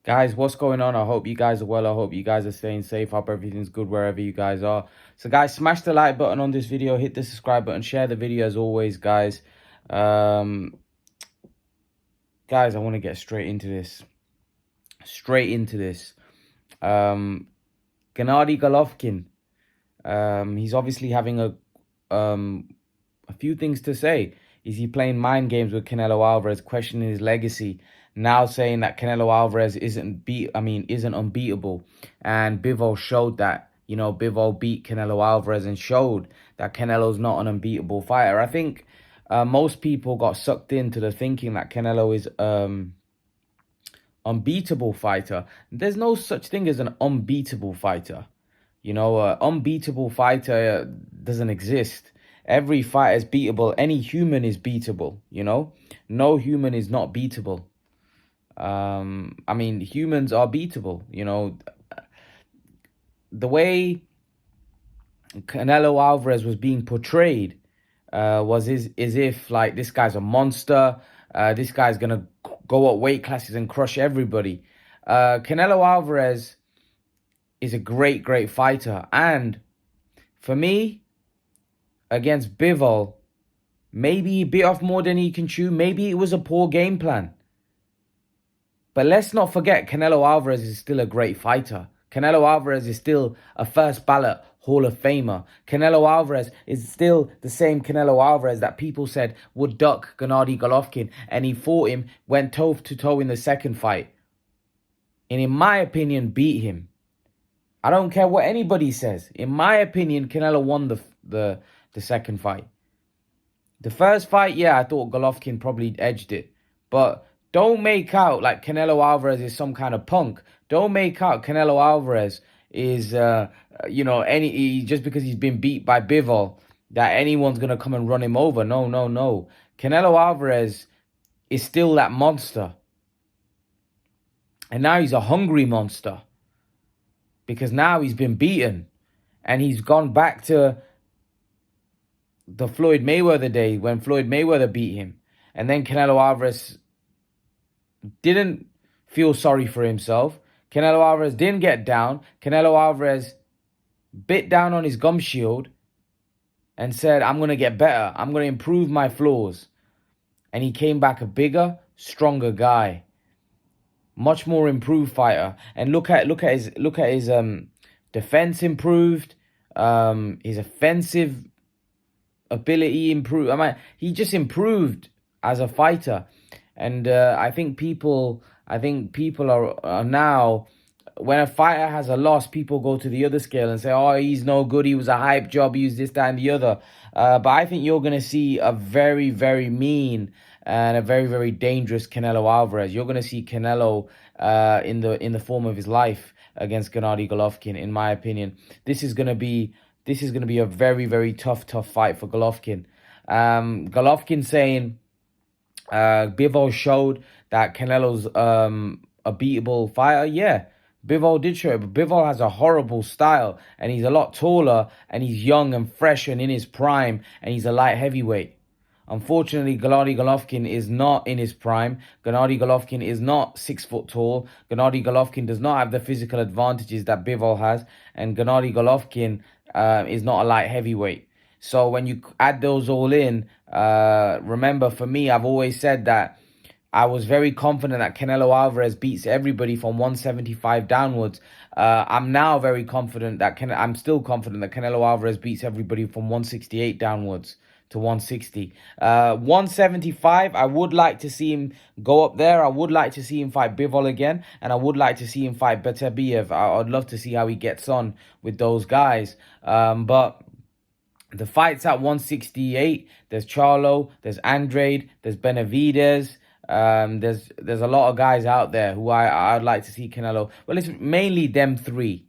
Guys, what's going on? I hope you guys are well. I hope you guys are staying safe. Hope everything's good wherever you guys are. So, guys, smash the like button on this video. Hit the subscribe button. Share the video as always, guys. Um, guys, I want to get straight into this. Um, Gennady Golovkin. He's obviously having a few things to say. Is he playing mind games with Canelo Alvarez, questioning his legacy? Now saying that Canelo Alvarez isn't unbeatable, and Bivol showed that. Bivol beat Canelo Alvarez and showed that Canelo's not an unbeatable fighter. I think most people got sucked into the thinking that Canelo is unbeatable fighter. There's no such thing as an unbeatable fighter. Unbeatable fighter doesn't exist. Every fighter is beatable. Any human is beatable. No human is not beatable. Humans are beatable. The way Canelo Alvarez was being portrayed was as if like this guy's a monster. This guy's gonna go up weight classes and crush everybody. Canelo Alvarez is a great fighter, and for me, against Bivol, maybe he bit off more than he can chew. Maybe it was a poor game plan. But let's not forget, Canelo Alvarez is still a great fighter. Canelo Alvarez is still a first ballot Hall of Famer. Canelo Alvarez is still the same Canelo Alvarez that people said would duck Gennady Golovkin. And he fought him, went toe-to-toe in the second fight. And in my opinion, beat him. I don't care what anybody says. In my opinion, Canelo won the second fight. The first fight, yeah, I thought Golovkin probably edged it. But don't make out like Canelo Alvarez is some kind of punk. Don't make out Canelo Alvarez is, just because he's been beat by Bivol, that anyone's going to come and run him over. No. Canelo Alvarez is still that monster. And now he's a hungry monster. Because now he's been beaten. And he's gone back to the Floyd Mayweather day when Floyd Mayweather beat him. And then Canelo Alvarez didn't feel sorry for himself. Canelo Alvarez didn't get down. Canelo Alvarez bit down on his gum shield and said, I'm going to get better. I'm going to improve my flaws. And he came back a bigger, stronger guy. Much more improved fighter. And look at his defense improved. His offensive ability improved. He just improved as a fighter. And I think people are now, when a fighter has a loss, people go to the other scale and say, oh, he's no good, he was a hype job, he was this, that, and the other. But I think you're going to see a very, very mean and a very, very dangerous Canelo Alvarez. You're going to see Canelo in the form of his life against Gennady Golovkin, in my opinion. This is going to be a very, very tough fight for Golovkin. Golovkin saying Bivol showed that Canelo's a beatable fighter. Yeah, Bivol did show it, but Bivol has a horrible style, and he's a lot taller, and he's young and fresh and in his prime, and he's a light heavyweight. Unfortunately, Gennady Golovkin is not in his prime. Gennady Golovkin is not 6 foot tall. Gennady Golovkin does not have the physical advantages that Bivol has, and Gennady Golovkin is not a light heavyweight. So when you add those all in, remember, for me, I've always said that I was very confident that Canelo Alvarez beats everybody from 175 downwards. I'm now very confident that I'm still confident that Canelo Alvarez beats everybody from 168 downwards to 160. 175, I would like to see him go up there. I would like to see him fight Bivol again, and I would like to see him fight Beterbiev. I'd love to see how he gets on with those guys. But the fights at 168, there's Charlo, there's Andrade, there's Benavidez. There's a lot of guys out there who I'd like to see Canelo. Well, it's mainly them three.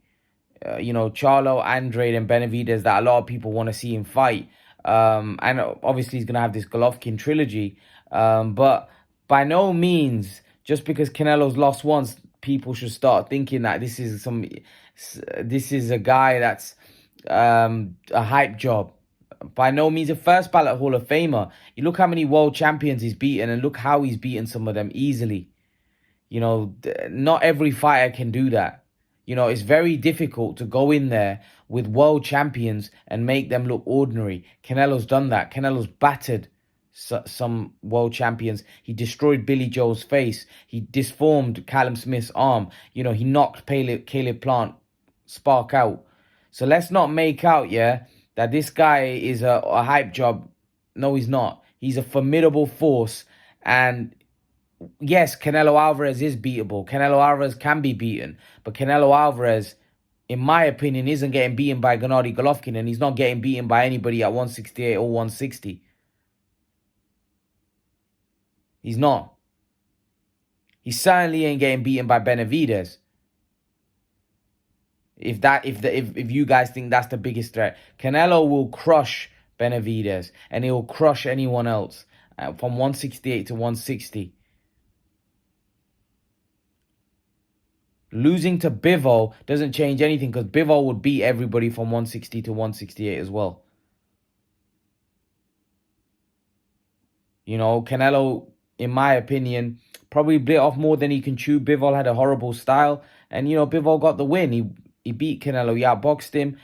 Charlo, Andrade, and Benavidez that a lot of people want to see him fight. And obviously he's going to have this Golovkin trilogy. But by no means, just because Canelo's lost once, people should start thinking that this is a guy that's a hype job. By no means a first ballot Hall of Famer. You look how many world champions he's beaten, and look how he's beaten some of them easily. You know, not every fighter can do that. You know, it's very difficult to go in there with world champions and make them look ordinary. Canelo's done that. Canelo's battered some world champions. He destroyed Billy Joe's face. He disformed Callum Smith's arm. You know, he knocked Caleb Plant spark out. So let's not make out, yeah, that this guy is a hype job. No, he's not. He's a formidable force. And yes, Canelo Alvarez is beatable. Canelo Alvarez can be beaten. But Canelo Alvarez, in my opinion, isn't getting beaten by Gennady Golovkin. And he's not getting beaten by anybody at 168 or 160. He's not. He certainly ain't getting beaten by Benavidez. If you guys think that's the biggest threat, Canelo will crush Benavidez and he will crush anyone else from 168 to 160. Losing to Bivol doesn't change anything because Bivol would beat everybody from 160 to 168 as well. You know, Canelo, in my opinion, probably bit off more than he can chew. Bivol had a horrible style. And, you know, Bivol got the win. He beat Canelo. He outboxed him.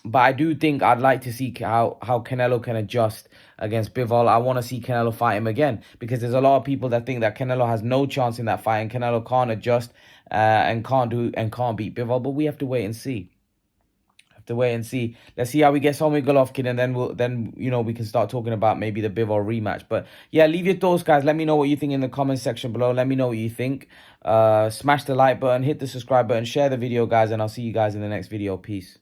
But I do think I'd like to see how Canelo can adjust against Bivol. I want to see Canelo fight him again because there's a lot of people that think that Canelo has no chance in that fight and Canelo can't adjust and can't beat Bivol. But we have to wait and see. Let's see how he gets on with Golovkin, and then you know, we can start talking about maybe the Bivol rematch. But yeah, leave your thoughts, guys. Let me know what you think in the comment section below. Let me know what you think. Smash the like button, hit the subscribe button, share the video, guys, and I'll see you guys in the next video. Peace.